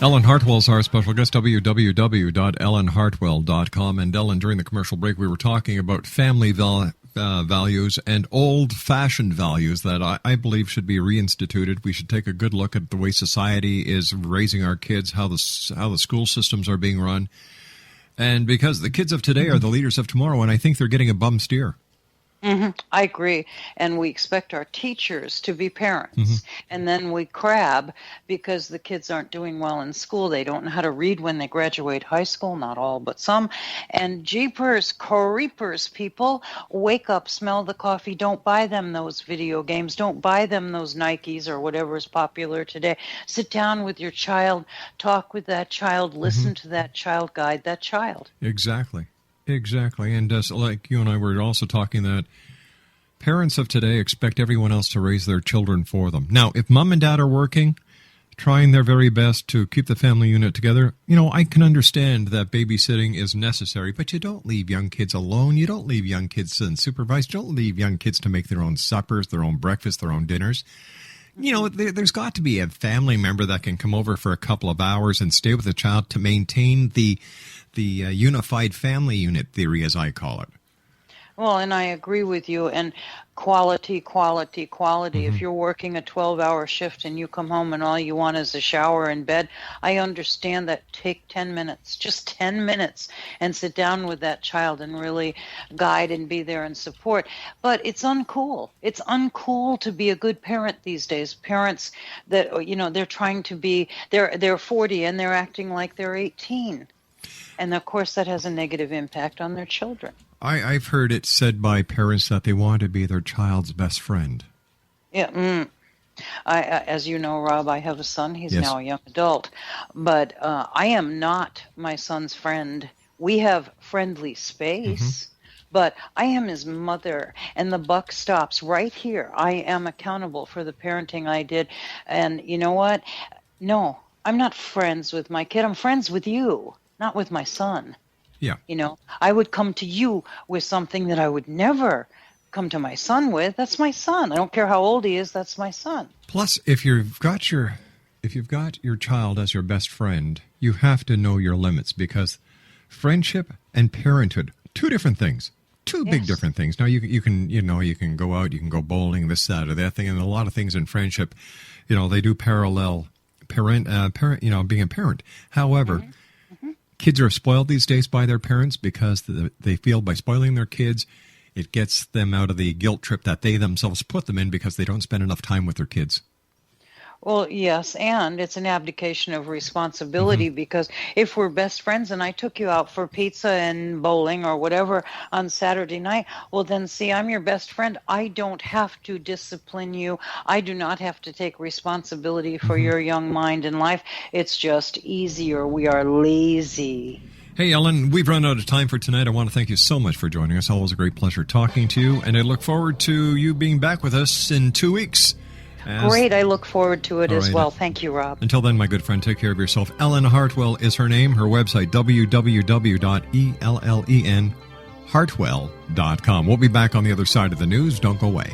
Ellen Hartwell's our special guest, www.ellenhartwell.com. And Ellen, during the commercial break, we were talking about family values and old-fashioned values that I believe should be reinstituted. We should take a good look at the way society is raising our kids, how the school systems are being run. And because the kids of today are the leaders of tomorrow, and I think they're getting a bum steer. Mm-hmm. I agree. And we expect our teachers to be parents. Mm-hmm. And then we crab because the kids aren't doing well in school. They don't know how to read when they graduate high school, not all, but some. And jeepers, creepers, people, wake up, smell the coffee. Don't buy them those video games. Don't buy them those Nikes or whatever is popular today. Sit down with your child, talk with that child, listen to that child, guide that child. Exactly. Exactly. And so like you and I were also talking that parents of today expect everyone else to raise their children for them. Now, if mom and dad are working, trying their very best to keep the family unit together, I can understand that babysitting is necessary, but you don't leave young kids alone. You don't leave young kids unsupervised. You don't leave young kids to make their own suppers, their own breakfast, their own dinners. There's got to be a family member that can come over for a couple of hours and stay with the child to maintain the unified family unit theory, as I call it. Well, and I agree with you. And quality. If you're working a 12-hour shift and you come home and all you want is a shower and bed, I understand that. Take 10 minutes, just 10 minutes, and sit down with that child and really guide and be there and support. But it's uncool. It's uncool to be a good parent these days. Parents that, they're trying to be, they're 40 and they're acting like they're 18. And, of course, that has a negative impact on their children. I've heard it said by parents that they want to be their child's best friend. Yeah. As you know, Rob, I have a son. He's now a young adult. But I am not my son's friend. We have friendly space. But I am his mother, and the buck stops right here. I am accountable for the parenting I did. And you know what? No, I'm not friends with my kid. I'm friends with you. Not with my son. Yeah. I would come to you with something that I would never come to my son with. That's my son. I don't care how old he is. That's my son. Plus, if you've got your child as your best friend, you have to know your limits, because friendship and parenthood, two different things. Two big different things. Now you can go out, you can go bowling, this, that, or that thing, and a lot of things in friendship, they do parallel being a parent. However, kids are spoiled these days by their parents because they feel by spoiling their kids, it gets them out of the guilt trip that they themselves put them in because they don't spend enough time with their kids. Well, yes, and it's an abdication of responsibility because if we're best friends and I took you out for pizza and bowling or whatever on Saturday night, well then, see, I'm your best friend. I don't have to discipline you. I do not have to take responsibility for your young mind and life. It's just easier. We are lazy. Hey, Ellen, we've run out of time for tonight. I want to thank you so much for joining us. Always a great pleasure talking to you, and I look forward to you being back with us in 2 weeks. Great. I look forward to it as well. Thank you, Rob. Until then, my good friend, take care of yourself. Ellen Hartwell is her name. Her website, www.ellenhartwell.com. We'll be back on the other side of the news. Don't go away.